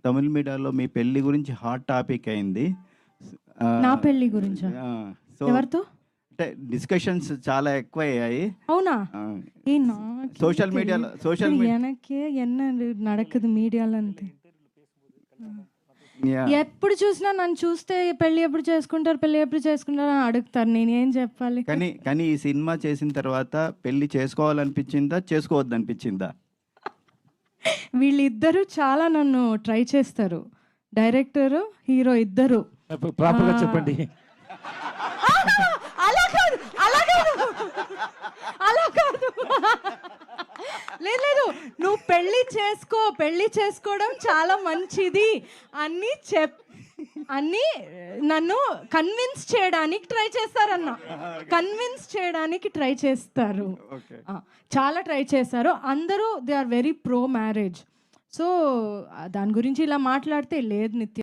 తమిళ్ మీడియాలో మీ పెళ్లి గురించి హాట్ టాపిక్ అయింది. నా పెళ్లి గురించా? సో ఎవరితో? అంటే డిస్కషన్స్ చాలా ఎక్కువయ్యాయి. అవునా? సోషల్ మీడియా எனக்கு என்ன நடக்குது మీడియాలో అంతే. ఎప్పుడు చూసినా నన్ను చూస్తే పెళ్లి ఎప్పుడు చేసుకుంటారు అని అడుగుతారు. నేనేం చెప్పాలి? కానీ ఈ సినిమా చేసిన తర్వాత పెళ్లి చేసుకోవాలనిపించిందా, చేసుకోవద్దనిపించిందా? వీళ్ళిద్దరూ చాలా నన్ను ట్రై చేస్తారు, డైరెక్టర్ హీరో ఇద్దరు. ప్రాపర్గా చెప్పండి. అలా కాదు లేదు, నువ్వు పెళ్లి చేసుకోవడం చాలా మంచిది అని నన్ను కన్విన్స్ చేయడానికి ట్రై చేస్తారు. చాలా ట్రై చేస్తారు. అందరూ they are very pro marriage. So దాని గురించి ఇలా మాట్లాడితే లేదు నిత్య.